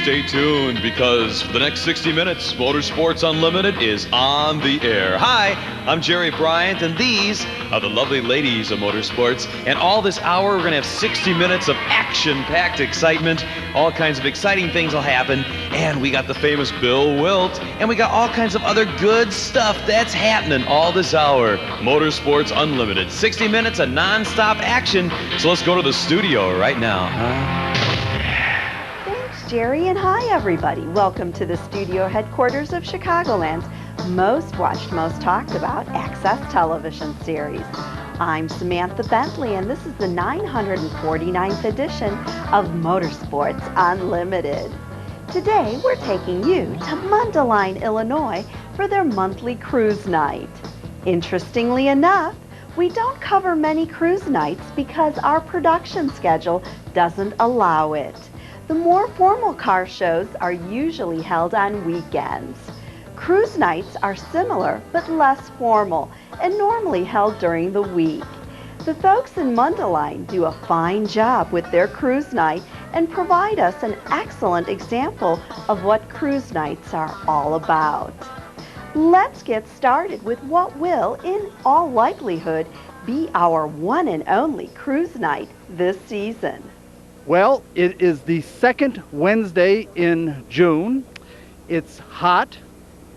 stay tuned because for the next 60 minutes, Motorsports Unlimited is on the air. Hi, I'm Jerry Bryant, and these are the lovely ladies of motorsports. And all this hour, we're going to have 60 minutes of action-packed excitement. All kinds of exciting things will happen. And we got the famous Bill Wildt, and we got all kinds of other good stuff that's happening all this hour. Motorsports Unlimited, 60 minutes of non-stop action. So let's go to the studio right now. Thanks, Jerry, and hi, everybody. Welcome to the studio headquarters of Chicagoland's most watched, most talked about Access television series. I'm Samantha Bentley, and this is the 949th edition of Motorsports Unlimited. Today, we're taking you to Mundeline, Illinois for their monthly cruise night. Interestingly enough, we don't cover many cruise nights because our production schedule doesn't allow it. The more formal car shows are usually held on weekends. Cruise nights are similar but less formal and normally held during the week. The folks in Mundeline do a fine job with their cruise night and provide us an excellent example of what cruise nights are all about. Let's get started with what will, in all likelihood, be our one and only cruise night this season. Well, it is the second Wednesday in June. It's hot.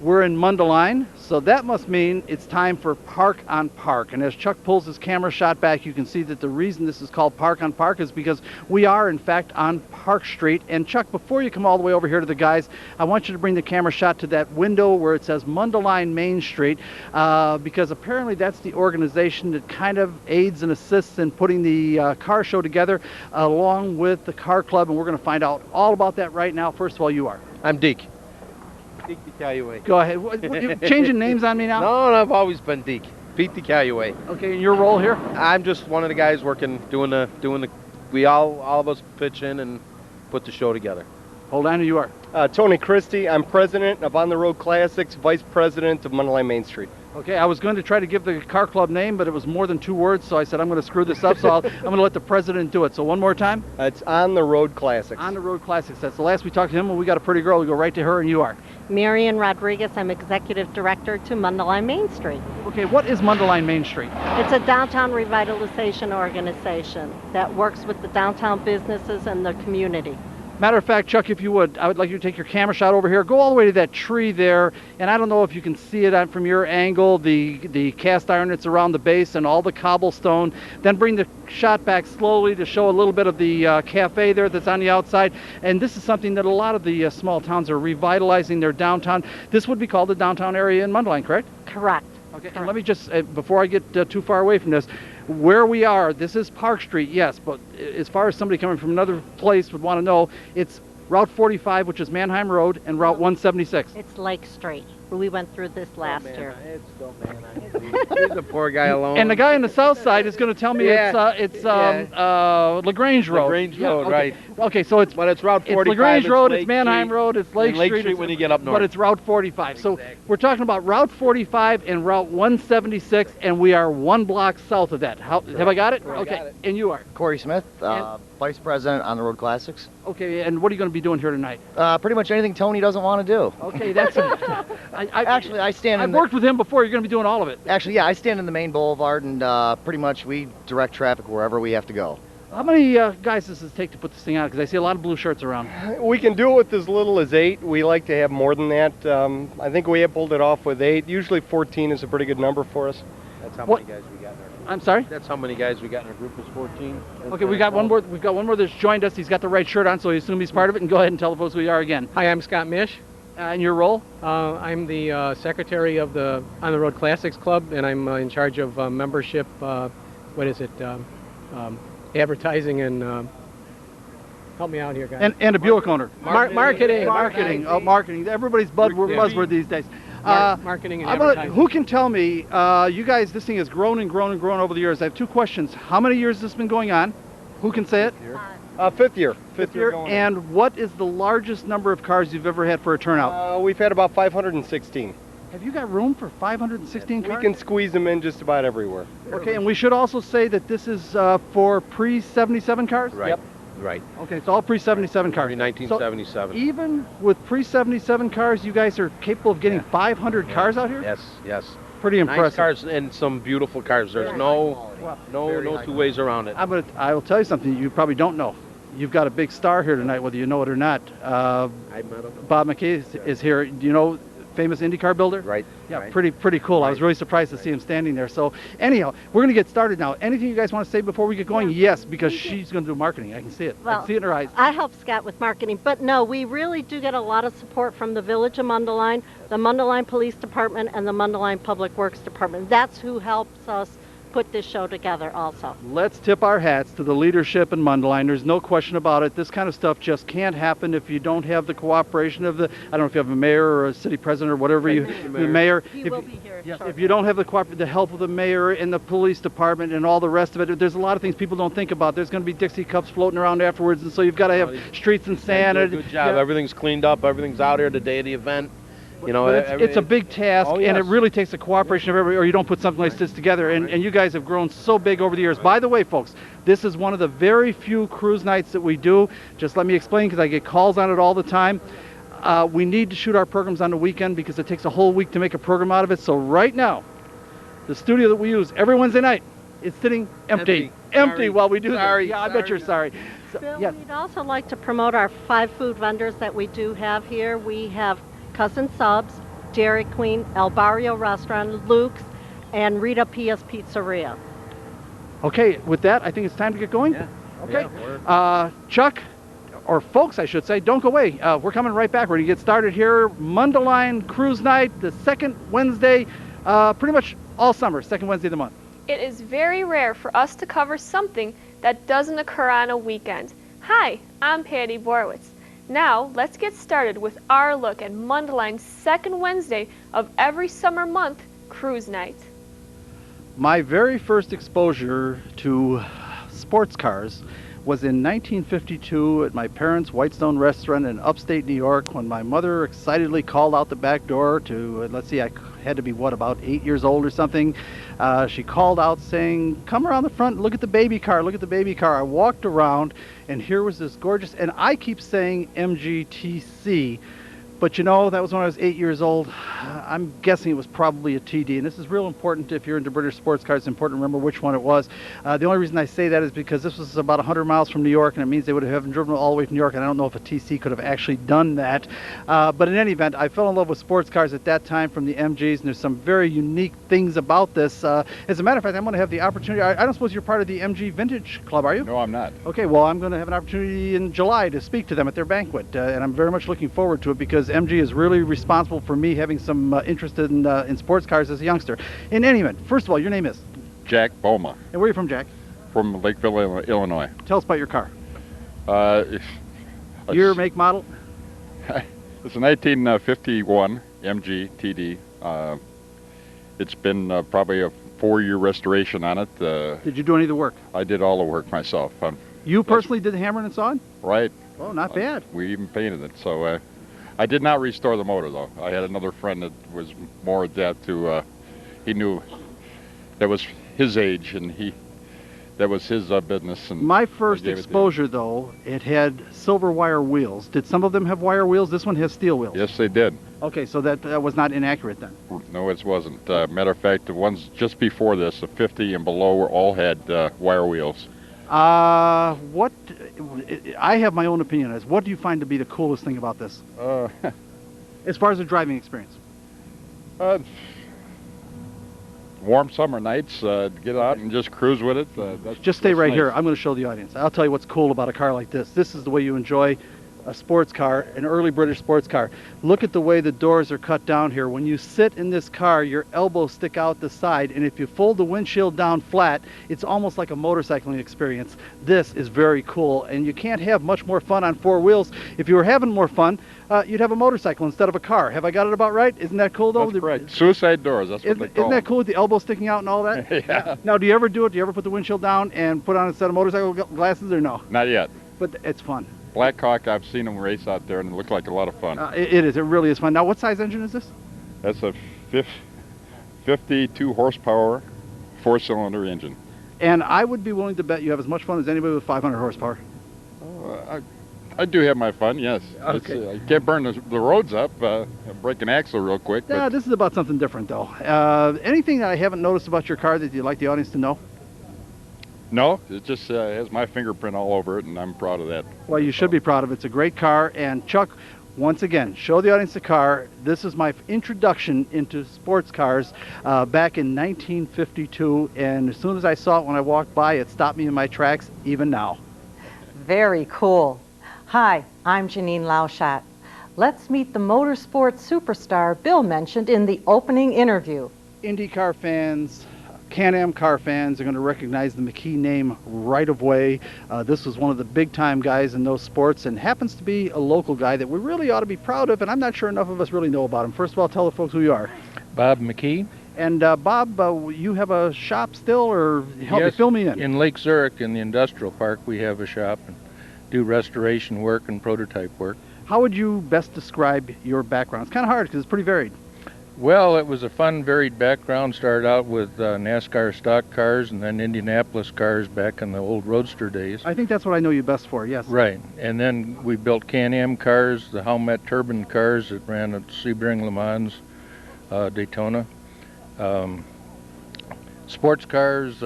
We're in Mundeline, so that must mean it's time for Park on Park. And as Chuck pulls his camera shot back, you can see that the reason this is called Park on Park is because we are, in fact, on Park Street. And Chuck, before you come all the way over here to the guys, I want you to bring the camera shot to that window where it says Mundeline Main Street, because apparently that's the organization that kind of aids and assists in putting the car show together along with the car club. And we're going to find out all about that right now. First of all, you are. I'm Deke. Deke DeCalliway. Go ahead. You changing names on me now? No, I've always been Deke. Pete DeCalliway. Okay, and your role here? I'm just one of the guys working, doing the. We all of us pitch in and put the show together. Hold on, you are. Tony Christie. I'm president of On the Road Classics, vice president of Mundeline Main Street. Okay, I was going to try to give the car club name, but it was more than 2 words, so I said I'm going to screw this up, so I'm going to let the president do it. So one more time. It's On the Road Classics. On the Road Classics. That's the last we talked to him when we got a pretty girl. We go right to her, and you are. Marion Rodriguez. I'm executive director to Mundeline Main Street. Okay, what is Mundeline Main Street? It's a downtown revitalization organization that works with the downtown businesses and the community. Matter of fact, Chuck, if you would, I would like you to take your camera shot over here. Go all the way to that tree there, and I don't know if you can see it from your angle, the cast iron that's around the base and all the cobblestone. Then bring the shot back slowly to show a little bit of the cafe there that's on the outside. And this is something that a lot of the small towns are revitalizing their downtown. This would be called the downtown area in Mundeline, correct? Correct. Okay, and let me just, before I get too far away from this, where we are, this is Park Street, yes, but as far as somebody coming from another place would want to know, it's Route 45, which is Mannheim Road, and Route 176. It's Lake Street. We went through this last year. It's still Leave the poor guy alone. And the guy on the south side is going to tell me it's LaGrange Road. LaGrange Road, okay. Right. Okay, so it's... But it's Route 45. It's LaGrange Road, it's Lake Mannheim Street, Road, it's Lake Street when you get up north. But it's Route 45. Exactly. So we're talking about Route 45 and Route 176, and we are 1 block south of that. Have I got it? Right. Okay, Got it. and you are? Corey Smith, Vice President on the Road Classics. Okay, and what are you going to be doing here tonight? Pretty much anything Tony doesn't want to do. Okay, that's it. Actually, I stand in I've worked with him before. You're going to be doing all of it. Actually, yeah, I stand in the main boulevard, and pretty much we direct traffic wherever we have to go. How many guys does it take to put this thing on? Because I see a lot of blue shirts around. We can do it with as little as 8. We like to have more than that. I think we have pulled it off with 8. Usually 14 is a pretty good number for us. That's how many guys we got in our group. I'm sorry? That's how many guys we got in our group is 14. Okay, we got one more. We've got one more that's joined us. He's got the right shirt on, so I assume he's part of it. And go ahead and tell the folks who you are again. Hi, I'm Scott Mish. And your role? I'm the secretary of the On the Road Classics Club, and I'm in charge of membership. Advertising and help me out here, guys. And a Buick owner. Marketing. Marketing. Everybody's buzzword these days. Marketing and advertising. Who can tell me, you guys, this thing has grown and grown and grown over the years. I have 2 questions. How many years has this been going on? Who can say it? Fifth year. Fifth year going on. And what is the largest number of cars you've ever had for a turnout? We've had about 516. Have you got room for 516 cars? We can squeeze them in just about everywhere. Okay, and we should also say that this is for pre-77 cars? Right. Yep. Right. Okay, it's all pre-77 cars. Pre-1977. So even with pre-77 cars, you guys are capable of getting 500 cars out here? Yes, yes. Pretty impressive. Nice cars and some beautiful cars. There's no two ways around it. I will tell you something you probably don't know. You've got a big star here tonight, whether you know it or not. I met him. Bob McKee is here. Do you know famous IndyCar builder? Right. Yeah, right. pretty cool. Right. I was really surprised to see him standing there. So anyhow, we're going to get started now. Anything you guys want to say before we get going? Yes, because she's going to do marketing. I can see it. I Well, can see it in her eyes. I help Scott with marketing, but no, we really do get a lot of support from the Village of Mundeline, the Mundeline Police Department, and the Mundeline Public Works Department. That's who helps us put this show together also. Let's tip our hats to the leadership in Mundeline. There's no question about it. This kind of stuff just can't happen if you don't have the cooperation of the, I don't know if you have a mayor or a city president or whatever the mayor. He will be here shortly. If you don't have the help of the mayor and the police department and all the rest of it, there's a lot of things people don't think about. There's going to be Dixie cups floating around afterwards, and so you've got to have streets and sand. Good job. Yeah. Everything's cleaned up. Everything's out here the day of the event. You know, but it's a big task, Oh, and yes. it really takes the cooperation of everybody, or you don't put something like this together. And you guys have grown so big over the years. By the way, folks, this is one of the very few cruise nights that we do. Just let me explain, because I get calls on it all the time. We need to shoot our programs on the weekend because it takes a whole week to make a program out of it. So right now, the studio that we use every Wednesday night is sitting empty Sorry. while we do this. Sorry. Yeah, I bet you're sorry. So, Bill, yes. we'd also like to promote our 5 food vendors that we do have here. We have Cousin Subs, Dairy Queen, El Barrio Restaurant, Luke's, and Rita Pia's Pizzeria. Okay, with that, I think it's time to get going. Yeah. Okay. Yeah, Chuck, or folks, I should say, don't go away. We're coming right back. We're going to get started here. Mundeline Cruise Night, the second Wednesday, pretty much all summer, second Wednesday of the month. It is very rare for us to cover something that doesn't occur on a weekend. Hi, I'm Patty Borowitz. Now, let's get started with our look at Mundeline's second Wednesday of every summer month, Cruise Night. My very first exposure to sports cars was in 1952 at my parents' Whitestone restaurant in upstate New York, when my mother excitedly called out the back door to, let's see, I had to be, what, about 8 years old or something. She called out saying, come around the front, look at the baby car, look at the baby car. I walked around, and here was this gorgeous, and I keep saying MGTC, but you know, that was when I was 8 years old. I'm guessing it was probably a TD, and this is real important. If you're into British sports cars, it's important to remember which one it was. The only reason I say that is because this was about 100 miles from New York, and it means they would have driven all the way from New York, and I don't know if a TC could have actually done that. But in any event, I fell in love with sports cars at that time from the MGs, and there's some very unique things about this. As a matter of fact, I'm going to have the opportunity. I don't suppose you're part of the MG Vintage Club, are you? No, I'm not. Okay, well, I'm going to have an opportunity in July to speak to them at their banquet, and I'm very much looking forward to it, because MG is really responsible for me having some interest in sports cars as a youngster. In any event, first of all, your name is? Jack Boma. And where are you from, Jack? From Lakeville, Illinois. Tell us about your car. It's Year, make, model? a 1951 MG TD. It's been probably a 4-year restoration on it. Did you do any of the work? I did all the work myself. You personally did the hammering and sawing? Right. Oh, not bad. We even painted it. So I did not restore the motor, though. I had another friend that was more adept to, he knew that was his age, and that was his business. And my first exposure, though, it had silver wire wheels. Did some of them have wire wheels? This one has steel wheels. Yes, they did. Okay, so that was not inaccurate then. No, it wasn't. Matter of fact, the ones just before this, the 50 and below, all had wire wheels. What I have my own opinion as what do you find to be the coolest thing about this? As far as the driving experience. Warm summer nights, get out and just cruise with it. Just stay right nice. here. I'm going to show the audience. I'll tell you what's cool about a car like this. This is the way you enjoy a sports car, an early British sports car. Look at the way the doors are cut down here. When you sit in this car, your elbows stick out the side, and if you fold the windshield down flat, it's almost like a motorcycling experience. This is very cool, and you can't have much more fun on 4 wheels. If you were having more fun, you'd have a motorcycle instead of a car. Have I got it about right? Isn't that cool, though? That's correct. Suicide doors, that's what they call Isn't that cool with the elbow sticking out and all that? Yeah. Now, do you ever do it? Do you ever put the windshield down and put on a set of motorcycle glasses, or no? Not yet. But it's fun. Black Hawk, I've seen them race out there, and it looked like a lot of fun. It is. It really is fun. Now, what size engine is this? That's a 52 horsepower, 4-cylinder engine. And I would be willing to bet you have as much fun as anybody with 500 horsepower. I do have my fun, yes. Okay. I can't burn the roads up, break an axle real quick. Yeah, But this is about something different, though. Anything that I haven't noticed about your car that you'd like the audience to know? no, it just has my fingerprint all over it, and I'm proud of that. Well, you should be proud of it. It's a great car. And Chuck, once again, show the audience the car. This is my introduction into sports cars back in 1952. And as soon as I saw it when I walked by, it stopped me in my tracks, even now. Very cool. Hi, I'm Janine Lauschat. Let's meet the motorsports superstar Bill mentioned in the opening interview. IndyCar fans, Can-Am car fans are going to recognize the McKee name right away. This was one of the big-time guys in those sports and happens to be a local guy that we really ought to be proud of, and I'm not sure enough of us really know about him. First of all, tell the folks who you are. Bob McKee. And Bob, you have a shop still, or help me fill me in? In Lake Zurich in the industrial park we have a shop and do restoration work and prototype work. How would you best describe your background? It's kind of hard because it's pretty varied. Well, it was a fun, varied background. Started out with NASCAR stock cars and then Indianapolis cars back in the old Roadster days. I think that's what I know you best for, yes. Right. And then we built Can-Am cars, the Howmet turbine cars that ran at Sebring, Le Mans, Daytona. Sports cars,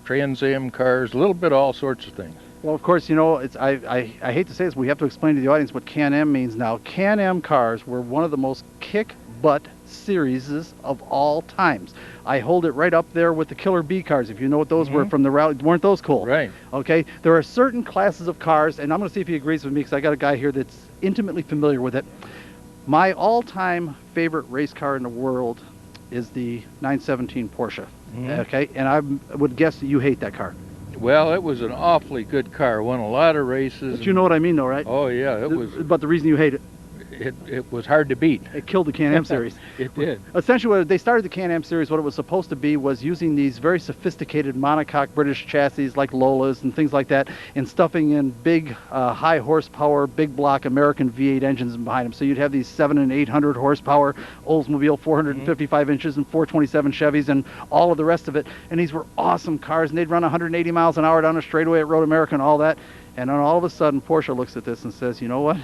Trans Am cars, a little bit of all sorts of things. Well, of course, you know, I hate to say this, we have to explain to the audience what Can-Am means now. Can-Am cars were one of the most kick-butt series of all times. I hold it right up there with the Killer Bee cars, if you know what those were from the rally. Weren't those cool? Right. Okay, there are certain classes of cars, and I'm going to see if he agrees with me because I got a guy here that's intimately familiar with it. My all-time favorite race car in the world is the 917 Porsche. Okay, and I would guess that you hate that car. Well, it was an awfully good car. Won a lot of races. But you know what I mean, though, right? Oh yeah, it was. But the reason you hate it? It was hard to beat. It killed the Can-Am series. It did. Essentially, what they started the Can-Am series, what it was supposed to be was using these very sophisticated monocoque British chassis like Lolas and things like that, and stuffing in big, high horsepower, big block American V8 engines behind them. So you'd have these 700 and 800 horsepower Oldsmobile 455 inches and 427 Chevys and all of the rest of it. And these were awesome cars, and they'd run 180 miles an hour down a straightaway at Road America and all that. And then all of a sudden, Porsche looks at this and says, you know what?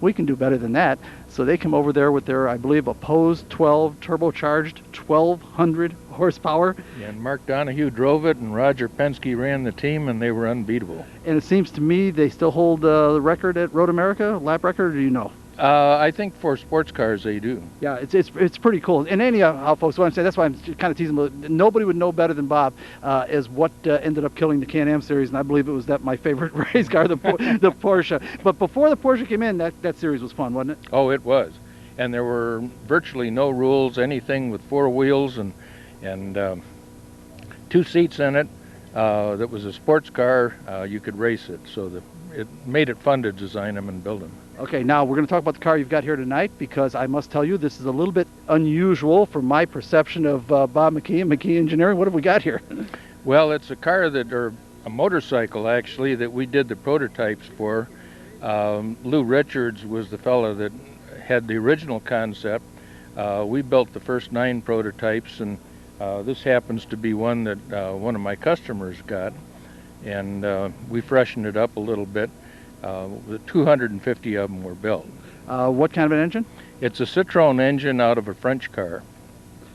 We can do better than that. So they come over there with their, I believe, a Pose 12 turbocharged 1200 horsepower. And Mark Donohue drove it, and Roger Penske ran the team, and they were unbeatable. And it seems to me they still hold the record at Road America, lap record, or do you know? I think for sports cars they do. Yeah, it's pretty cool. And anyhow, folks, what I'm saying, that's why I'm kind of teasing, but nobody would know better than Bob as what ended up killing the Can-Am series, and I believe it was my favorite race car, the Porsche. But before the Porsche came in, that series was fun, wasn't it? Oh, it was. And there were virtually no rules, anything with four wheels and two seats in it. That was a sports car, you could race it, so it made it fun to design them and build them. Okay, now we're going to talk about the car you've got here tonight, because I must tell you this is a little bit unusual from my perception of Bob McKee and McKee Engineering. What have we got here? Well, it's a car or a motorcycle actually, that we did the prototypes for. Lou Richards was the fellow that had the original concept. We built the first 9 prototypes, and this happens to be one that one of my customers got, and we freshened it up a little bit. 250 of them were built. What kind of an engine? It's a Citroen engine out of a French car.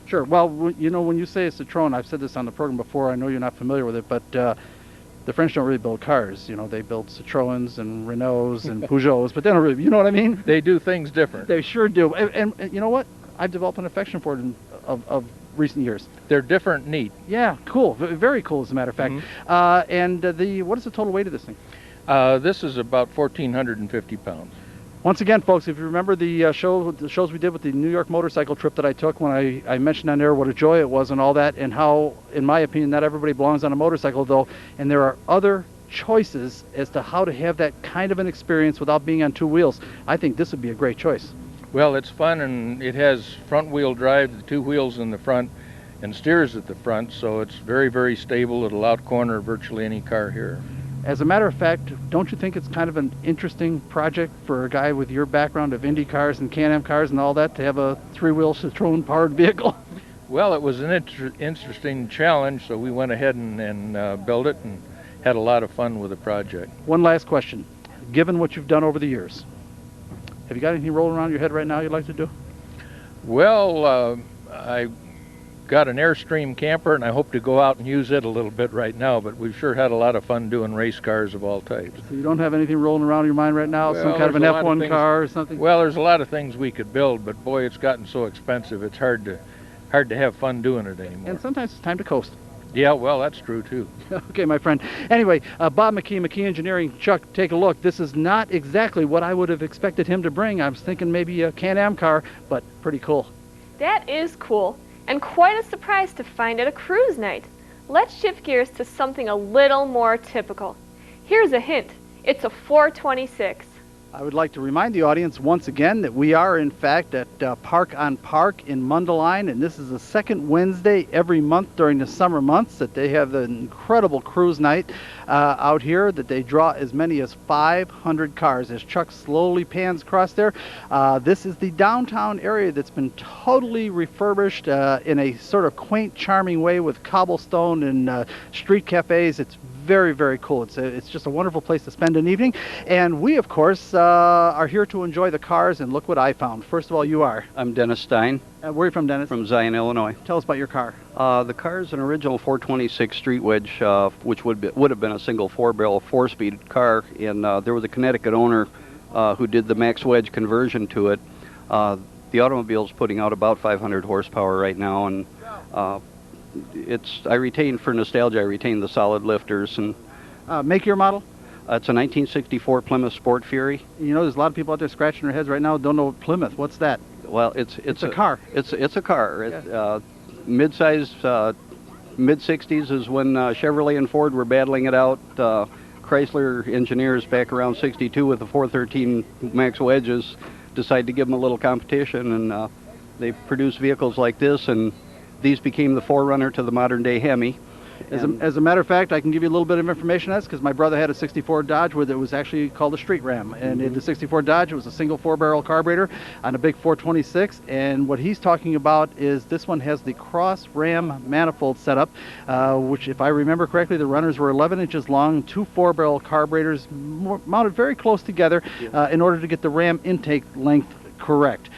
Sure. Well, you know, when you say a Citroen, I've said this on the program before, I know you're not familiar with it, but the French don't really build cars. You know, they build Citroens and Renaults and Peugeots, but they don't really, you know what I mean? They do things different. They sure do. And you know what? I've developed an affection for it of recent years. They're different, neat. Yeah, cool. Very cool, as a matter of fact. And what is the total weight of this thing? This is about 1,450 pounds. Once again, folks, if you remember the shows we did with the New York motorcycle trip that I took, when I mentioned on there what a joy it was and all that, and how, in my opinion, not everybody belongs on a motorcycle, though, and there are other choices as to how to have that kind of an experience without being on 2 wheels. I think this would be a great choice. Well, it's fun, and it has front-wheel drive, the 2 wheels in the front, and steers at the front, so it's very, very stable. It'll out-corner virtually any car here. As a matter of fact, don't you think it's kind of an interesting project for a guy with your background of Indy cars and Can-Am cars and all that to have a 3-wheel Citroen-powered vehicle? Well, it was an interesting challenge, so we went ahead and built it and had a lot of fun with the project. One last question. given what you've done over the years. Have you got anything rolling around your head right now you'd like to do? Well, I got an Airstream camper, and I hope to go out and use it a little bit right now, but we've sure had a lot of fun doing race cars of all types. So you don't have anything rolling around in your mind right now? Some kind of an F1 car or something? Well, there's a lot of things we could build, but boy, it's gotten so expensive, it's hard to have fun doing it anymore. And sometimes it's time to coast. Yeah, well, that's true, too. Okay, my friend. Anyway, Bob McKee, McKee Engineering. Chuck, take a look. This is not exactly what I would have expected him to bring. I was thinking maybe a Can-Am car, but pretty cool. That is cool, and quite a surprise to find at a cruise night. Let's shift gears to something a little more typical. Here's a hint. It's a 426. I would like to remind the audience once again that we are, in fact, at Park on Park in Mundeline, and this is the second Wednesday every month during the summer months that they have an incredible cruise night out here, that they draw as many as 500 cars. As Chuck slowly pans across there, this is the downtown area that's been totally refurbished in a sort of quaint, charming way with cobblestone and street cafes. It's very, very cool. It's just a wonderful place to spend an evening. And we, of course, are here to enjoy the cars, and look what I found. First of all, you are. I'm Dennis Stein. Where are you from, Dennis? From Zion, Illinois. Tell us about your car. The car is an original 426 street wedge, which would have been a single four-barrel, four-speed car, and there was a Connecticut owner who did the max wedge conversion to it. The automobile's putting out about 500 horsepower right now, and I retain, for nostalgia, I retain the solid lifters. And make your model? It's a 1964 Plymouth Sport Fury. You know, there's a lot of people out there scratching their heads right now, don't know Plymouth. What's that? Well, it's a car. It's a car. Yeah. Mid-size, mid-60s is when Chevrolet and Ford were battling it out. Chrysler engineers back around 62 with the 413 max wedges decided to give them a little competition, and they produced vehicles like this, and these became the forerunner to the modern-day Hemi. As a matter of fact, I can give you a little bit of information on this because my brother had a 64 Dodge where it was actually called a street ram. And in the 64 Dodge, it was a single four-barrel carburetor on a big 426. And what he's talking about is this one has the cross ram manifold setup, which, if I remember correctly, the runners were 11 inches long, two four-barrel carburetors mounted very close together in order to get the ram intake length correct.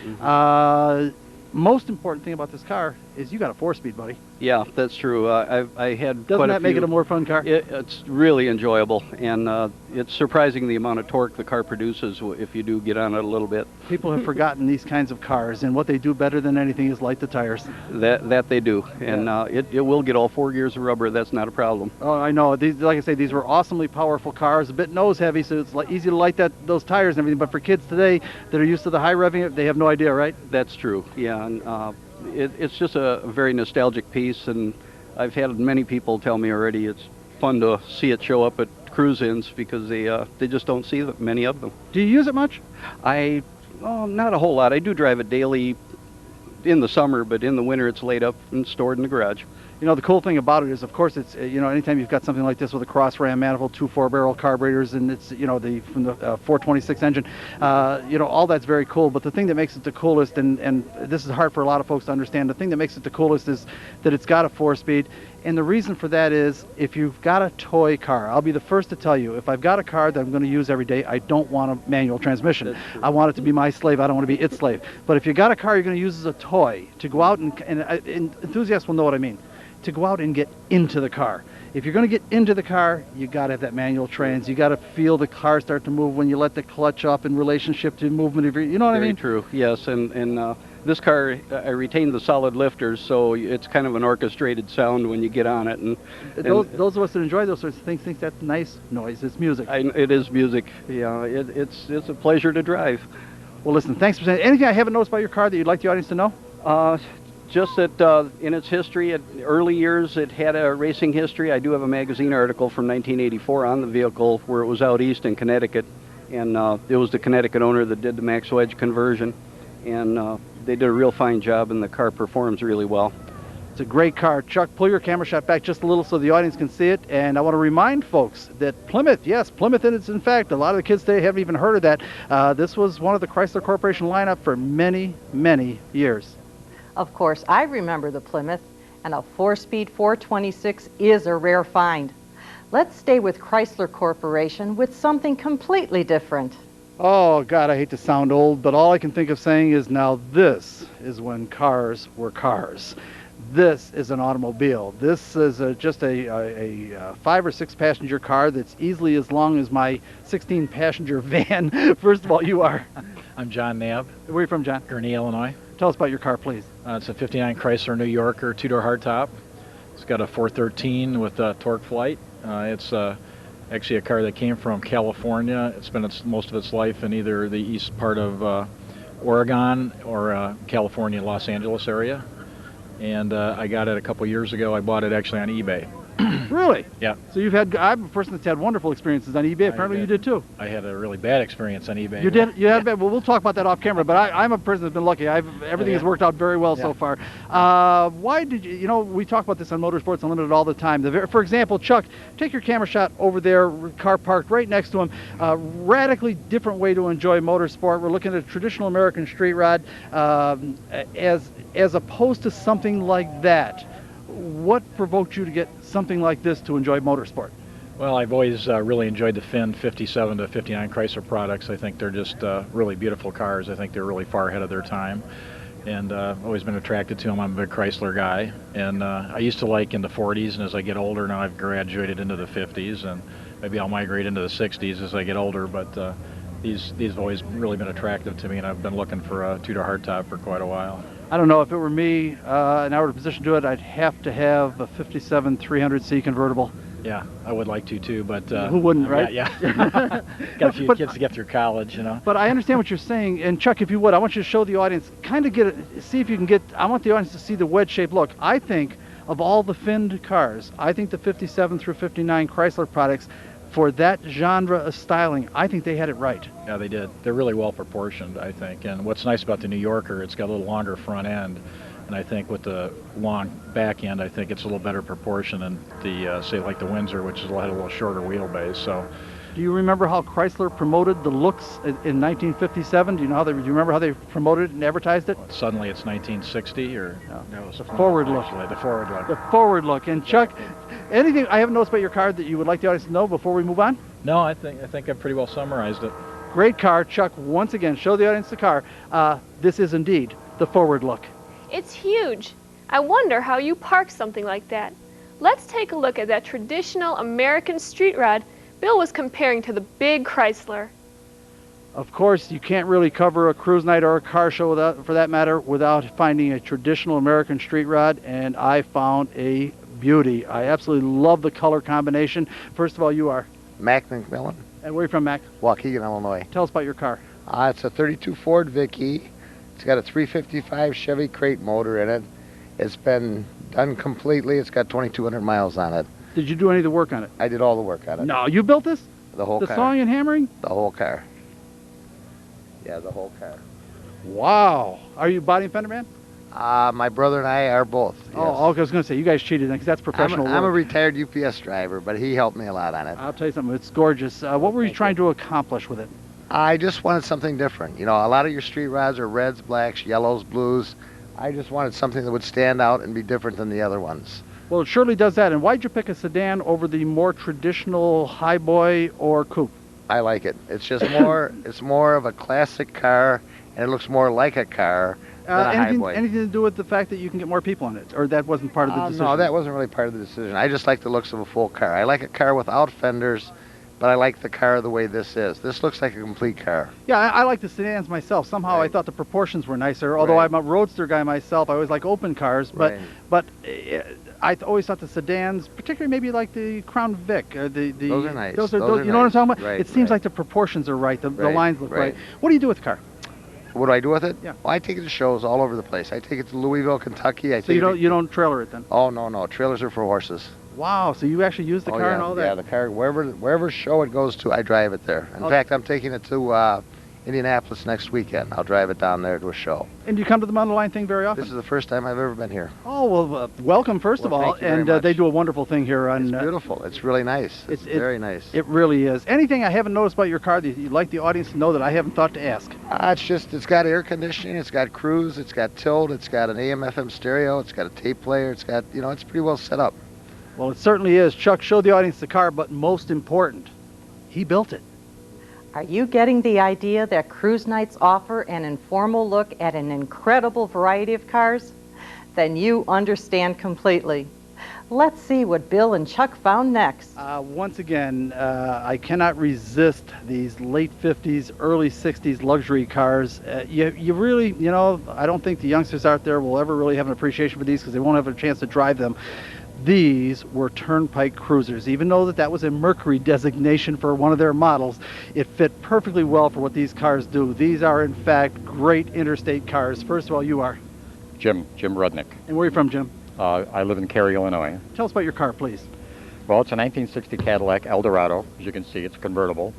Most important thing about this car is you got a 4-speed, buddy. Yeah, that's true. I had Doesn't that make it a more fun car? It's really enjoyable, and it's surprising the amount of torque the car produces if you do get on it a little bit. People have forgotten these kinds of cars, and what they do better than anything is light the tires. That they do, and it will get all 4 gears of rubber. That's not a problem. Oh, I know. These, like I say, these were awesomely powerful cars, a bit nose heavy, so it's easy to light those tires and everything. But for kids today that are used to the high revving, they have no idea, right? That's true. Yeah, and it's just a very nostalgic piece, and I've had many people tell me already it's fun to see it show up at cruise-ins because they just don't see many of them. Do you use it much? Not a whole lot. I do drive it daily in the summer, but in the winter it's laid up and stored in the garage. You know, the cool thing about it is, of course, it's, anytime you've got something like this with a cross ram manifold, two four-barrel carburetors, and it's, from the 426 engine, all that's very cool. But the thing that makes it the coolest, and this is hard for a lot of folks to understand, the thing that makes it the coolest is that it's got a 4-speed. And the reason for that is, if you've got a toy car, I'll be the first to tell you, if I've got a car that I'm going to use every day, I don't want a manual transmission. I want it to be my slave. I don't want to be its slave. But if you got a car you're going to use as a toy, to go out and enthusiasts will know what I mean, to go out and get into the car. If you're going to get into the car, you got to have that manual trans. You got to feel the car start to move when you let the clutch up in relationship to movement of your, you know what I mean? Very true, yes. And this car, I retained the solid lifters, so it's kind of an orchestrated sound when you get on it. And those of us that enjoy those sorts of things think that's nice noise. It's music. It is music. Yeah, it's a pleasure to drive. Well, listen, thanks for saying. Anything I haven't noticed about your car that you'd like the audience to know? Just that in its history, early years, it had a racing history. I do have a magazine article from 1984 on the vehicle where it was out east in Connecticut, and it was the Connecticut owner that did the max wedge conversion, and they did a real fine job, and the car performs really well. It's a great car. Chuck, pull your camera shot back just a little so the audience can see it. And I want to remind folks that Plymouth, yes, Plymouth is, in fact, a lot of the kids today haven't even heard of that. This was one of the Chrysler Corporation lineup for many, many years. Of course, I remember the Plymouth, and a 4-speed 426 is a rare find. Let's stay with Chrysler Corporation with something completely different. Oh, God, I hate to sound old, but all I can think of saying is now this is when cars were cars. This is an automobile. This is just a 5 or 6 passenger car that's easily as long as my 16 passenger van. First of all, you are? I'm John Knabb. Where are you from, John? Gurnee, Illinois. Tell us about your car, please. It's a 59 Chrysler New Yorker 2-door hardtop. It's got a 413 with a torque flight. It's actually a car that came from California. It's been most of its life in either the east part of Oregon or California, Los Angeles area. And I got it a couple years ago. I bought it actually on eBay. Really? Yeah. So I'm a person that's had wonderful experiences on eBay. Apparently you did too. I had a really bad experience on eBay. You did? You had bad? Well, we'll talk about that off camera, but I'm a person that's been lucky. Everything has worked out very well so far. Why did you, we talk about this on Motorsports Unlimited all the time. For example, Chuck, take your camera shot over there, car parked right next to him. Radically different way to enjoy motorsport. We're looking at a traditional American street rod as opposed to something like that. What provoked you to get something like this to enjoy motorsport? Well, I've always really enjoyed the Finn 57 to 59 Chrysler products. I think they're just really beautiful cars. I think they're really far ahead of their time. And I've always been attracted to them. I'm a big Chrysler guy. And I used to like in the 40s, and as I get older now I've graduated into the 50s, and maybe I'll migrate into the 60s as I get older. But these have always really been attractive to me, and I've been looking for a 2-door hardtop for quite a while. I don't know, if it were me and I were in a position to do it, I'd have to have a 57 300C convertible. Yeah, I would like to too, but who wouldn't, right? Yeah. Got a few kids to get through college, But I understand what you're saying, and Chuck, if you would, I want you to show the audience, kind of see if you can get. I want the audience to see the wedge-shaped look. I think of all the finned cars, I think the 57 through 59 Chrysler products, for that genre of styling, I think they had it right. Yeah, they did. They're really well proportioned, I think. And what's nice about the New Yorker, it's got a little longer front end. And I think with the long back end, I think it's a little better proportion than the, say, like the Windsor, which had a little shorter wheelbase. So, do you remember how Chrysler promoted the looks in 1957? Do you remember how they promoted it and advertised it? Suddenly it's 1960, or no, it was the forward look. The forward look. The forward look. And Chuck, anything I haven't noticed about your car that you would like the audience to know before we move on? No, I think I've pretty well summarized it. Great car, Chuck. Once again, show the audience the car. This is indeed the forward look. It's huge. I wonder how you park something like that. Let's take a look at that traditional American street rod Bill was comparing to the big Chrysler. Of course, you can't really cover a cruise night or a car show, for that matter, without finding a traditional American street rod, and I found a beauty. I absolutely love the color combination. First of all, you are? Mac McMillan. And where are you from, Mac? Waukegan, Illinois. Tell us about your car. It's a 32 Ford Vicki. It's got a 355 Chevy crate motor in it. It's been done completely. It's got 2,200 miles on it. Did you do any of the work on it? I did all the work on it. No, you built this? The whole car. The sawing and hammering? The whole car. Yeah, the whole car. Wow. Are you body and fender man? My brother and I are both. Yes. Oh, okay, I was going to say, you guys cheated then, because that's professional work. I'm a retired UPS driver, but he helped me a lot on it. I'll tell you something, it's gorgeous. What were you trying to accomplish with it? I just wanted something different. A lot of your street rods are reds, blacks, yellows, blues. I just wanted something that would stand out and be different than the other ones. Well, it surely does that. And why'd you pick a sedan over the more traditional highboy or coupe? I like it. It's just more, it's more of a classic car, and it looks more like a car than a highboy. Anything to do with the fact that you can get more people in it? Or that wasn't part of the decision? No, that wasn't really part of the decision. I just like the looks of a full car. I like a car without fenders, but I like the car the way this is. This looks like a complete car. Yeah, I like the sedans myself. Somehow I thought the proportions were nicer. Although I'm a roadster guy myself, I always like open cars. But I always thought the sedans, particularly maybe like the Crown Vic. Those are nice. Those are you know what I'm talking about? Right, it seems like the proportions are right. The lines look right. right. What do you do with the car? What do I do with it? Yeah. Well, I take it to shows all over the place. I take it to Louisville, Kentucky. So you don't trailer it then? Oh, no. Trailers are for horses. Wow, so you actually use the car and all that? Yeah, the car, wherever show it goes to, I drive it there. In fact, I'm taking it to Indianapolis next weekend. I'll drive it down there to a show. And do you come to the Mundeline thing very often? This is the first time I've ever been here. Oh, well, welcome, first of all. Thank you very much. They do a wonderful thing here. It's beautiful. It's really nice. It's very nice. It really is. Anything I haven't noticed about your car that you'd like the audience to know that I haven't thought to ask? It's got air conditioning, it's got cruise, it's got tilt, it's got an AM/FM stereo, it's got a tape player, it's got, it's pretty well set up. Well, it certainly is. Chuck, show the audience the car, but most important, he built it. Are you getting the idea that cruise nights offer an informal look at an incredible variety of cars? Then you understand completely. Let's see what Bill and Chuck found next. Once again, I cannot resist these late 50s, early 60s luxury cars. You really, you know, I don't think the youngsters out there will ever really have an appreciation for these because they won't have a chance to drive them. These were turnpike cruisers. Even though that was a Mercury designation for one of their models, it fit perfectly well for what these cars do. These are, in fact, great interstate cars. First of all, you are? Jim Rudnick. And where are you from, Jim? I live in Cary, Illinois. Tell us about your car, please. Well, it's a 1960 Cadillac Eldorado. As you can see, it's convertible.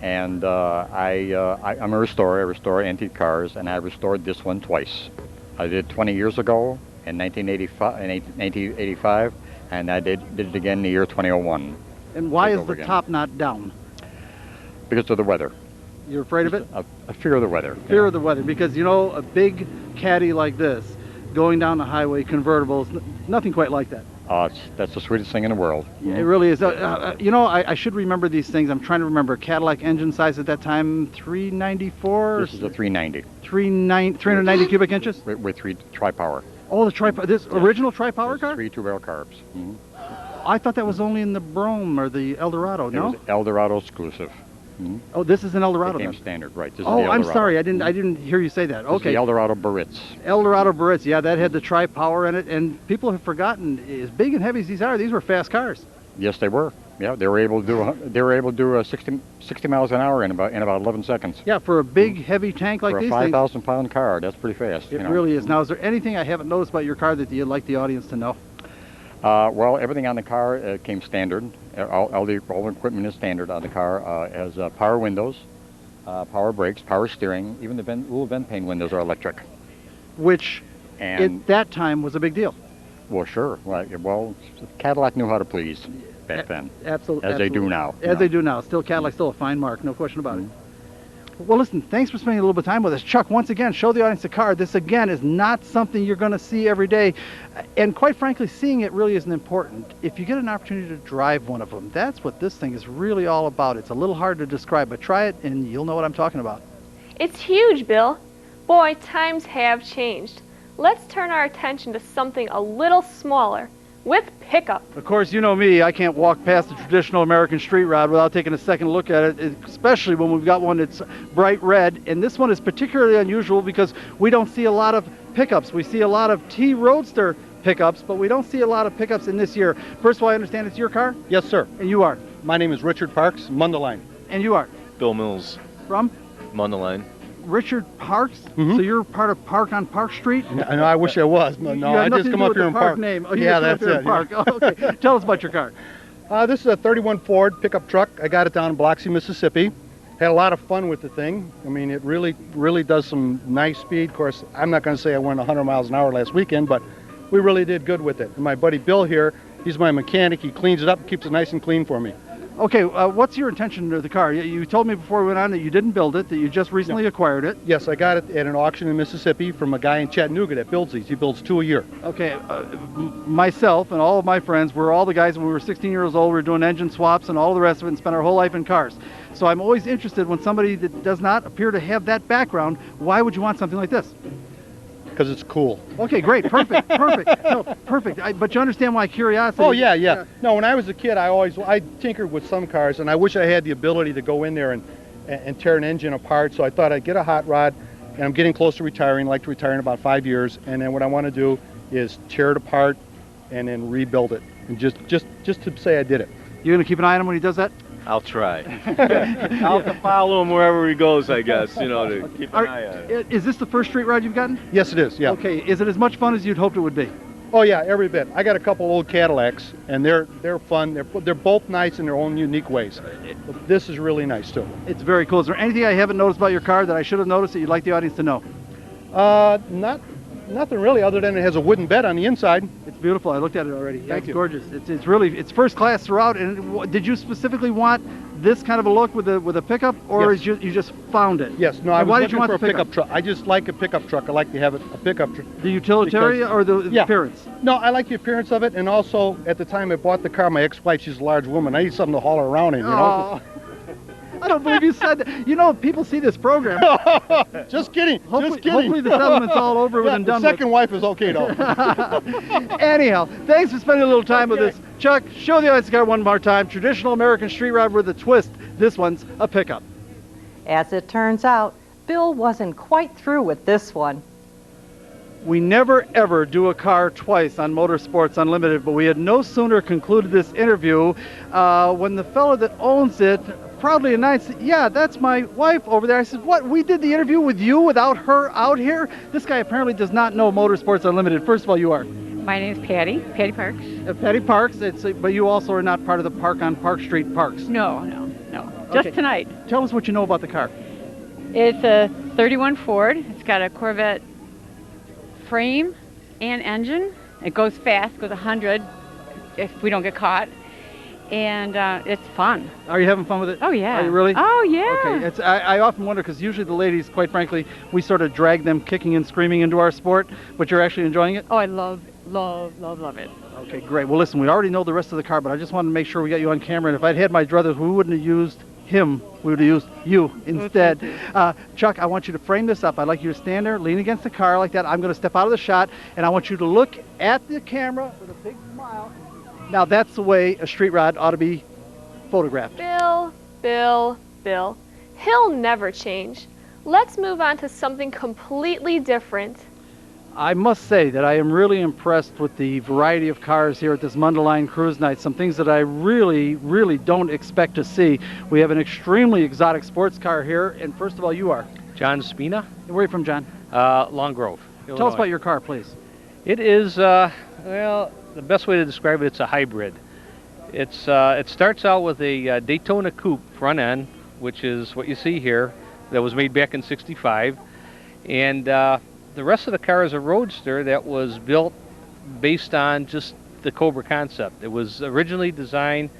And I'm a restorer. I restore antique cars, and I restored this one twice. I did 20 years ago in 1985, and I did it again in the year 2001. And why is the top not down? Because of the weather. You're afraid of it? A fear of the weather. Fear of the weather, because you know, a big caddy like this, going down the highway, convertibles, nothing quite like that. That's the sweetest thing in the world. Yeah, it really is. You know, I should remember these things. I'm trying to remember. Cadillac engine size at that time, 394? This is a 390. 390 cubic inches? With three tri-power. Oh, the tri-power. This original tri-power car? 3 two-barrel carbs. I thought that was only in the Brougham or the Eldorado, no? It was Eldorado exclusive. Oh, this is an Eldorado. It came then. standard, right? This is Oh, the Eldorado. I'm sorry. I didn't hear you say that. This is Okay. the Eldorado Baritz. Eldorado Baritz. Yeah, that had the tri-power in it, and people have forgotten. As big and heavy as these are, these were fast cars. Yes, they were. Yeah, they were able to do 60 miles an hour in about 11 seconds. Yeah, for a big, heavy tank like for these a things. 5,000-pound car, that's pretty fast. It really is. Now, is there anything I haven't noticed about your car that you'd like the audience to know? Well, everything on the car came standard. All the equipment is standard on the car. Has power windows, power brakes, power steering. Even the little vent pane windows are electric. Which, at that time, was a big deal. Well, sure. Well, Cadillac knew how to please back then. Absolutely. As they do now. As they do now. Still, Cadillac's still a fine mark, no question about it. Well, listen, thanks for spending a little bit of time with us. Chuck, once again, show the audience the car. This, again, is not something you're going to see every day. And quite frankly, seeing it really isn't important. If you get an opportunity to drive one of them, that's what this thing is really all about. It's a little hard to describe, but try it and you'll know what I'm talking about. It's huge, Bill. Boy, times have changed. Let's turn our attention to something a little smaller, with pickup. Of course, you know me, I can't walk past the traditional American street rod without taking a second look at it, especially when we've got one that's bright red. And this one is particularly unusual because we don't see a lot of pickups. We see a lot of T Roadster pickups, but we don't see a lot of pickups in this year. First of all, I understand it's your car? Yes, sir. And you are? My name is Richard Parks, Mundeline. And you are? Bill Mills. From? Mundeline. Richard Parks? So you're part of Park on Park Street? I wish I was, but no, I just come up here and park. Name. Oh, yeah, that's it. Park. Oh, okay. Tell us about your car. This is a 31 Ford pickup truck. I got it down in Biloxi, Mississippi. Had a lot of fun with the thing. I mean, it really does some nice speed. Of course, I'm not going to say I went 100 miles an hour last weekend, but we really did good with it. And my buddy Bill here, he's my mechanic. He cleans it up, keeps it nice and clean for me. Okay, what's your intention of the car? You told me before we went on that you didn't build it, that you just recently acquired it. Yes, I got it at an auction in Mississippi from a guy in Chattanooga that builds these. He builds 2 a year. Okay, myself and all of my friends, we're all the guys when we were 16 years old, we were doing engine swaps and all the rest of it and spent our whole life in cars. So I'm always interested when somebody that does not appear to have that background, why would you want something like this? Because it's cool. Okay, great, perfect, perfect. No, perfect. But you understand my curiosity. Oh, yeah. No, when I was a kid, I tinkered with some cars, and I wish I had the ability to go in there and tear an engine apart. So I thought I'd get a hot rod, and I'm getting close to retiring. I'd like to retire in about 5 years, and then what I want to do is tear it apart and then rebuild it, and just to say I did it. You're going to keep an eye on him when he does that? I'll try. I'll have to follow him wherever he goes, I guess, you know, to keep an eye on it. Is this the first street ride you've gotten? Yes, it is, yeah. Okay, is it as much fun as you'd hoped it would be? Oh, yeah, every bit. I got a couple old Cadillacs, and they're fun. They're both nice in their own unique ways. But this is really nice, too. It's very cool. Is there anything I haven't noticed about your car that I should have noticed that you'd like the audience to know? Nothing really, other than it has a wooden bed on the inside. It's beautiful. I looked at it already. Thank you. Gorgeous. It's really, it's first class throughout. And did you specifically want this kind of a look with a pickup, or Yes. you just found it? Yes. No, And I was why did looking you want for the a pickup truck. I just like a pickup truck. I like to have a pickup truck. The utilitarian or the Yeah. appearance? No, I like the appearance of it, and also at the time I bought the car, my ex-wife, she's a large woman. I need something to haul her around in, you know. Oh. I don't believe you said that. You know, people see this program. Just kidding. Hopefully, just kidding. hopefully the settlement's all over with Yeah, and the done second with. wife is okay though. Anyhow, thanks for spending a little time with us. Chuck, show the audience the car one more time. Traditional American street rod with a twist. This one's a pickup. As it turns out, Bill wasn't quite through with this one. We never ever do a car twice on Motorsports Unlimited, but we had no sooner concluded this interview when the fellow that owns it proudly announced, yeah, that's my wife over there. I said, what, we did the interview with you without her out here? This guy apparently does not know Motorsports Unlimited. First of all, you are? My name is Patty Parks. Patty Parks, but you also are not part of the Park on Park Street Parks. No. Just Okay. tonight. Tell us what you know about the car. It's a 31 Ford. It's got a Corvette frame and engine. It goes fast, goes 100 if we don't get caught. And it's fun. Are you having fun with it? Oh, yeah. Are you really? Oh, yeah. Okay. I often wonder, because usually the ladies, quite frankly, we sort of drag them kicking and screaming into our sport, but you're actually enjoying it? Oh, I love it. Okay, great. Well, listen, we already know the rest of the car, but I just wanted to make sure we got you on camera. And if I'd had my druthers, we wouldn't have used him. We would have used you instead. Chuck, I want you to frame this up. I'd like you to stand there, lean against the car like that. I'm going to step out of the shot, and I want you to look at the camera with a big smile. Now, that's the way a street rod ought to be photographed. Bill. He'll never change. Let's move on to something completely different. I must say that I am really impressed with the variety of cars here at this Mundeline Cruise Night. Some things that I really, really don't expect to see. We have an extremely exotic sports car here, and first of all, you are? John Spina. Where are you from, John? Long Grove, Illinois. Tell us about your car, please. It is, well, the best way to describe it, it's a hybrid. It starts out with a Daytona coupe front end, which is what you see here, that was made back in '65. And the rest of the car is a roadster that was built based on just the Cobra concept. It was originally designed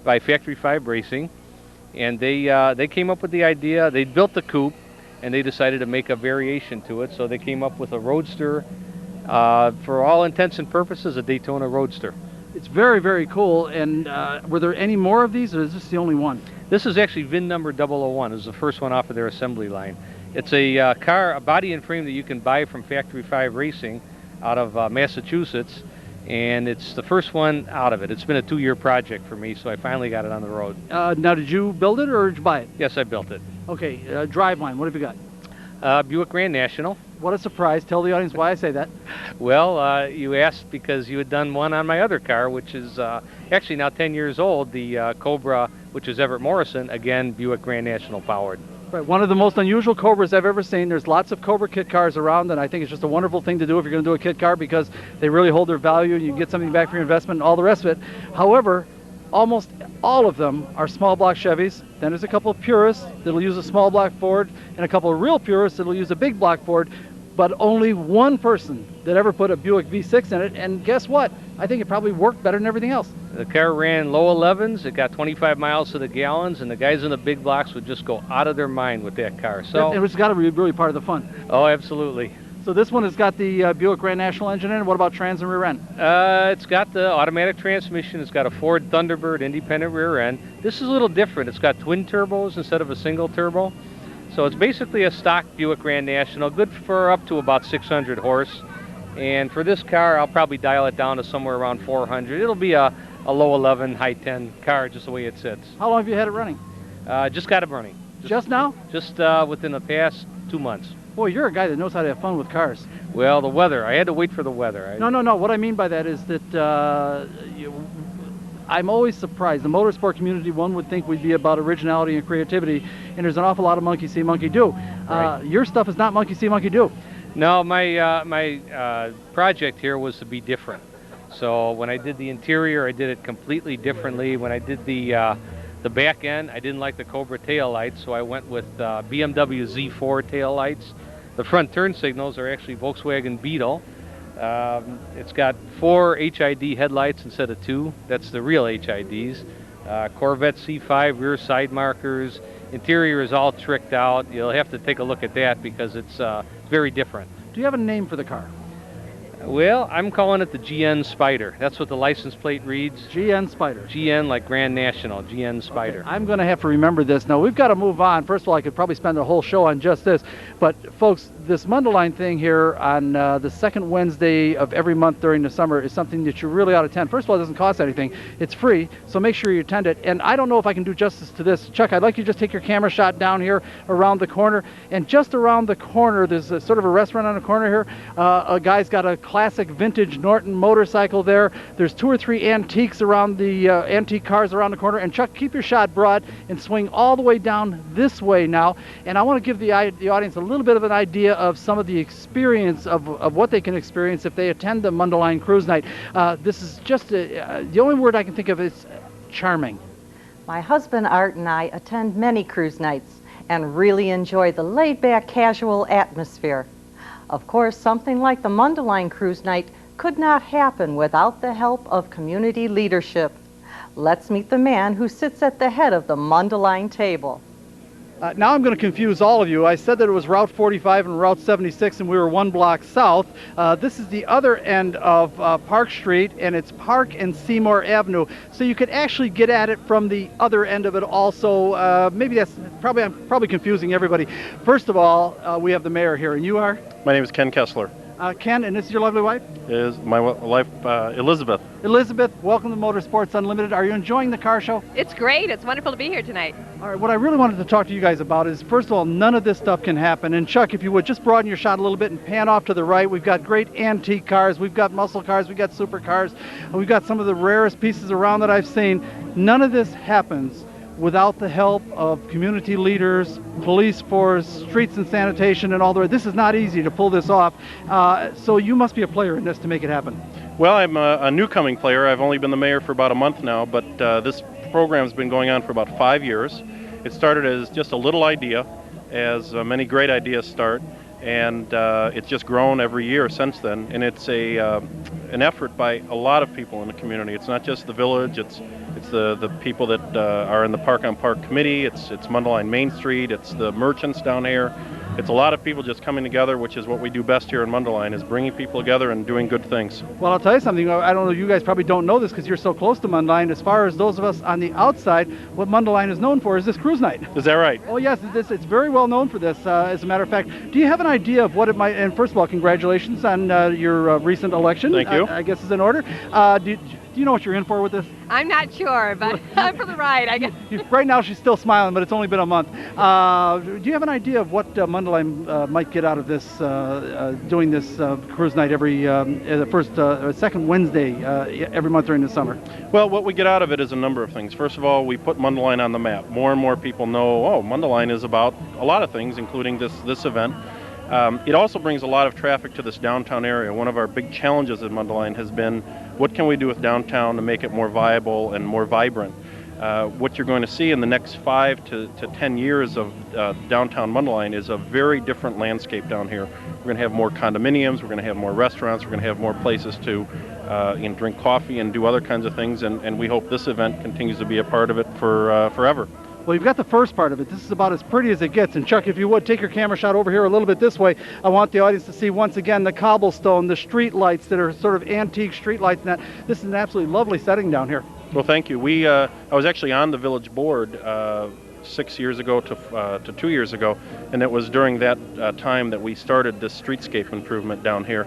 by Factory 5 Racing, and they came up with the idea. They built the coupe, and they decided to make a variation to it, so they came up with a roadster, for all intents and purposes, a Daytona Roadster. It's very, very cool. And were there any more of these, or is this the only one? This is actually VIN number 001. It's the first one off of their assembly line. It's a car, a body and frame that you can buy from Factory 5 Racing out of Massachusetts, and it's the first one out of it. It's been a 2-year project for me, so I finally got it on the road. Now, did you build it or did you buy it? Yes, I built it. Okay, driveline, what have you got? Buick Grand National. What a surprise. Tell the audience why I say that. Well, you asked because you had done one on my other car, which is actually now 10 years old, the Cobra, which is Everett Morrison, again, Buick Grand National powered. Right, one of the most unusual Cobras I've ever seen. There's lots of Cobra kit cars around, and I think it's just a wonderful thing to do if you're going to do a kit car, because they really hold their value, and you get something back for your investment and all the rest of it. However, almost all of them are small block Chevys. Then there's a couple of purists that'll use a small block Ford, and a couple of real purists that'll use a big block Ford, but only one person that ever put a Buick V6 in it, and guess what? I think it probably worked better than everything else. The car ran low 11s, it got 25 miles to the gallons, and the guys in the big blocks would just go out of their mind with that car. So It was got to be really part of the fun. Oh, absolutely. So this one has got the Buick Grand National engine in it. What about trans and rear end? It's got the automatic transmission. It's got a Ford Thunderbird independent rear end. This is a little different. It's got twin turbos instead of a single turbo. So it's basically a stock Buick Grand National, good for up to about 600 horse. And for this car, I'll probably dial it down to somewhere around 400. It'll be a low 11, high 10 car, just the way it sits. How long have you had it running? Just got it running. Just now? Just within the past 2 months. Boy, you're a guy that knows how to have fun with cars. Well, the weather. I had to wait for the weather. No. What I mean by that is that I'm always surprised. The motorsport community, one would think we'd be about originality and creativity, and there's an awful lot of monkey see, monkey do. Right. Your stuff is not monkey see, monkey do. No, my project here was to be different. So when I did the interior, I did it completely differently. When I did the back end, I didn't like the Cobra tail lights, so I went with BMW Z4 tail lights. The front turn signals are actually Volkswagen Beetle. It's got 4 HID headlights instead of 2. That's the real HIDs. Corvette C5 rear side markers. Interior is all tricked out. You'll have to take a look at that because it's very different. Do you have a name for the car? Well, I'm calling it the GN Spider. That's what the license plate reads. GN Spider. GN like Grand National, GN Spider. I'm going to have to remember this. Now, we've got to move on. First of all, I could probably spend a whole show on just this. But, folks, this Mundeline thing here on the second Wednesday of every month during the summer is something that you really ought to attend. First of all, it doesn't cost anything. It's free, so make sure you attend it. And I don't know if I can do justice to this. Chuck, I'd like you to just take your camera shot down here around the corner. And just around the corner, there's a, sort of a restaurant on the corner here. A guy's got a classic vintage Norton motorcycle there. There's 2 or 3 antiques around the antique cars around the corner. And Chuck, keep your shot broad and swing all the way down this way now. And I want to give the audience a little bit of an idea of some of the experience of what they can experience if they attend the Mundeline Cruise Night. This is just the only word I can think of is charming. My husband Art and I attend many cruise nights and really enjoy the laid-back, casual atmosphere. Of course, something like the Mundeline Cruise Night could not happen without the help of community leadership. Let's meet the man who sits at the head of the Mundeline table. Now I'm going to confuse all of you. I said that it was Route 45 and Route 76 and we were 1 block south. This is the other end of Park Street, and it's Park and Seymour Avenue. So you could actually get at it from the other end of it also. Maybe that's probably, I'm probably confusing everybody. First of all, we have the mayor here, and you are? My name is Ken Kessler. Ken, and this is your lovely wife? Is my wife Elizabeth. Elizabeth, welcome to Motorsports Unlimited. Are you enjoying the car show? It's great. It's wonderful to be here tonight. All right, what I really wanted to talk to you guys about is, first of all, none of this stuff can happen. And Chuck, if you would just broaden your shot a little bit and pan off to the right. We've got great antique cars, we've got muscle cars, we've got supercars, and we've got some of the rarest pieces around that I've seen. None of this happens without the help of community leaders, police force, streets and sanitation, and all the rest. This is not easy to pull this off. So you must be a player in this to make it happen. Well, I'm a newcoming player. I've only been the mayor for about a month now, but this program's been going on for about 5 years. It started as just a little idea, as many great ideas start, and it's just grown every year since then. And it's an effort by a lot of people in the community. It's not just the village, it's the people that are in the Park on Park committee, it's Mundeline Main Street, it's the merchants down here. It's a lot of people just coming together, which is what we do best here in Mundeline, is bringing people together and doing good things. Well, I'll tell you something. I don't know, you guys probably don't know this because you're so close to Mundeline. As far as those of us on the outside, what Mundeline is known for is this cruise night. Is that right? Oh, yes. It's very well known for this, as a matter of fact. Do you have an idea of what it might, and first of all, congratulations on your recent election. Thank you. I guess is in order. Do you know what you're in for with this? I'm not sure, but I'm for the ride, I guess. Right now she's still smiling, but it's only been a month. Do you have an idea of what Mundeline might get out of this, doing this cruise night every second Wednesday every month during the summer? Well, what we get out of it is a number of things. First of all, we put Mundeline on the map. More and more people know, oh, Mundeline is about a lot of things, including this event. It also brings a lot of traffic to this downtown area. One of our big challenges at Mundeline has been, what can we do with downtown to make it more viable and more vibrant? What you're going to see in the next 5 to 10 years of downtown Mundeline is a very different landscape down here. We're going to have more condominiums, we're going to have more restaurants, we're going to have more places to drink coffee and do other kinds of things, and we hope this event continues to be a part of it for forever. Well, you've got the first part of it. This is about as pretty as it gets. And Chuck, if you would, take your camera shot over here a little bit this way. I want the audience to see once again the cobblestone, the street lights that are sort of antique street lights. And that. This is an absolutely lovely setting down here. Well, thank you. I was actually on the village board 6 years ago to 2 years ago, and it was during that time that we started this streetscape improvement down here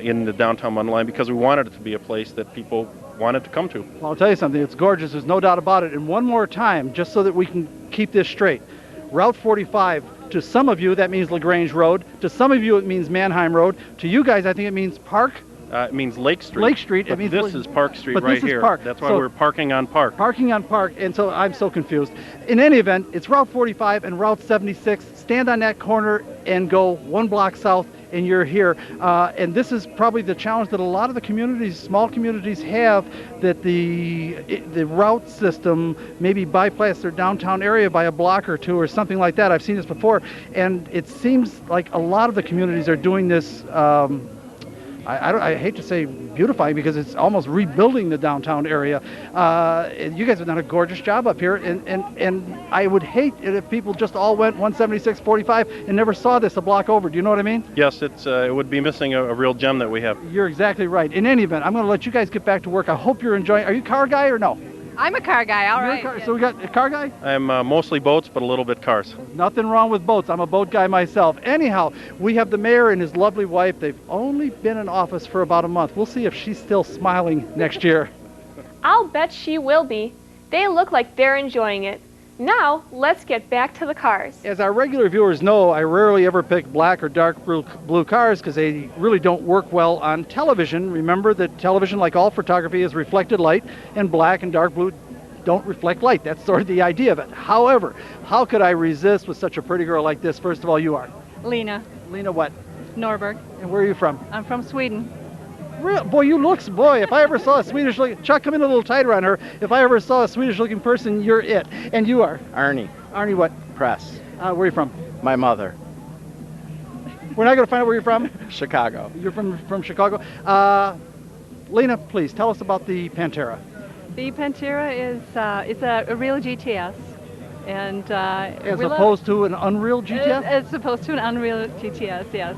in the downtown Mundeline, because we wanted it to be a place that people wanted to come to. Well, I'll tell you something, it's gorgeous, there's no doubt about it. And one more time, just so that we can keep this straight. Route 45, to some of you that means LaGrange Road, to some of you it means Mannheim Road, to you guys I think it means Park. It means Lake Street. Lake Street. But this is Park Street right here. This is Park. That's why we're parking on Park. Parking on Park, and so I'm so confused. In any event, it's Route 45 and Route 76. Stand on that corner and go 1 block south, and you're here. And this is probably the challenge that a lot of the communities, small communities, have, that the route system maybe bypass their downtown area by a block or two or something like that. I've seen this before, and it seems like a lot of the communities are doing this I hate to say beautifying because it's almost rebuilding the downtown area. You guys have done a gorgeous job up here, and I would hate it if people just all went 176, 45 and never saw this a block over. Do you know what I mean? Yes, it would be missing a real gem that we have. You're exactly right. In any event, I'm going to let you guys get back to work. I hope you're enjoying. Are you a car guy or no? I'm a car guy, all right. So we got a car guy? I'm mostly boats, but a little bit cars. Nothing wrong with boats. I'm a boat guy myself. Anyhow, we have the mayor and his lovely wife. They've only been in office for about a month. We'll see if she's still smiling next year. I'll bet she will be. They look like they're enjoying it. Now, let's get back to the cars. As our regular viewers know, I rarely ever pick black or dark blue cars because they really don't work well on television. Remember that television, like all photography, is reflected light, and black and dark blue don't reflect light. That's sort of the idea of it. However, how could I resist with such a pretty girl like this? First of all, you are? Lena. Lena what? Norberg. And where are you from? I'm from Sweden. Real, boy, boy, if I ever saw a Swedish looking, Chuck, come in a little tighter on her. If I ever saw a Swedish looking person, you're it. And you are? Arnie. Arnie what? Press. Where are you from? My mother. We're not going to find out where you're from? Chicago. You're from Chicago. Lena, please, tell us about the Pantera. The Pantera is it's a real GTS. And as opposed to an Unreal GTS? As opposed to an Unreal GTS, yes.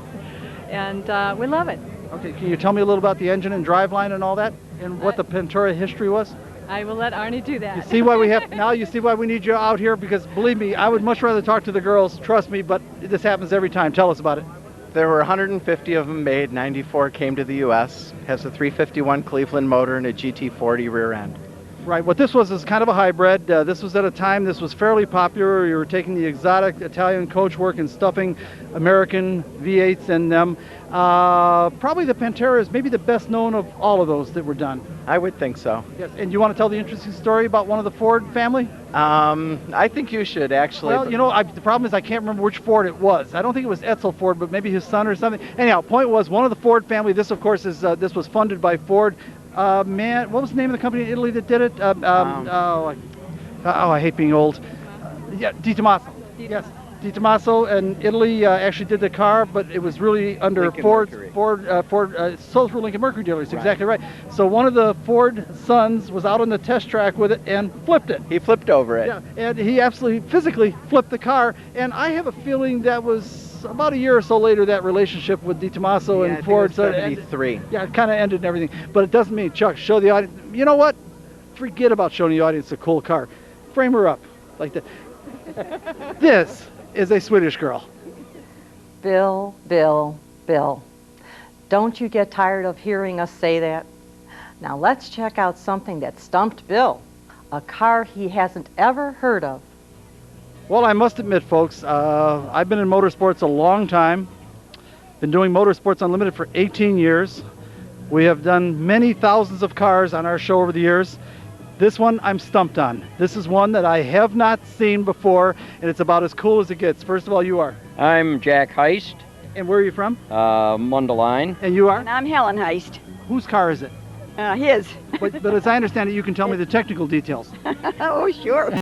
And we love it. Okay, can you tell me a little about the engine and driveline and all that, and what the Pantera history was? I will let Arnie do that. You see why we have now? You see why we need you out here? Because believe me, I would much rather talk to the girls. Trust me, but this happens every time. Tell us about it. There were 150 of them made. 94 came to the U.S. Has a 351 Cleveland motor and a GT40 rear end. Right. What this was is kind of a hybrid. This was at a time this was fairly popular. You were taking the exotic Italian coachwork and stuffing American V8s in them. Probably the Pantera is maybe the best known of all of those that were done. I would think so. Yes. And you want to tell the interesting story about one of the Ford family? I think you should actually. Well, you know, the problem is I can't remember which Ford it was. I don't think it was Edsel Ford, but maybe his son or something. Anyhow, point was one of the Ford family. This, of course, is this was funded by Ford. Man, what was the name of the company in Italy that did it? I hate being old. Yeah, Di Tommaso. Yes, Di Tommaso in Italy actually did the car, but it was really under Ford sold through Lincoln Mercury dealers. Exactly right. So one of the Ford sons was out on the test track with it and flipped it. He flipped over it. Yeah, and he absolutely physically flipped the car. And I have a feeling that was about a year or so later, that relationship with Di Tommaso and Ford. So 73. Yeah, it kind of ended and everything. But it doesn't mean, Chuck, show the audience. You know what? Forget about showing the audience a cool car. Frame her up like that. This is a Swedish girl. Bill, Bill, Bill. Don't you get tired of hearing us say that? Now let's check out something that stumped Bill. A car he hasn't ever heard of. Well, I must admit, folks, I've been in motorsports a long time. Been doing Motorsports Unlimited for 18 years. We have done many thousands of cars on our show over the years. This one I'm stumped on. This is one that I have not seen before, and it's about as cool as it gets. First of all, you are? I'm Jack Heist. And where are you from? Mundeline. And you are? And I'm Helen Heist. Whose car is it? His. But as I understand it, you can tell me the technical details. Oh, sure.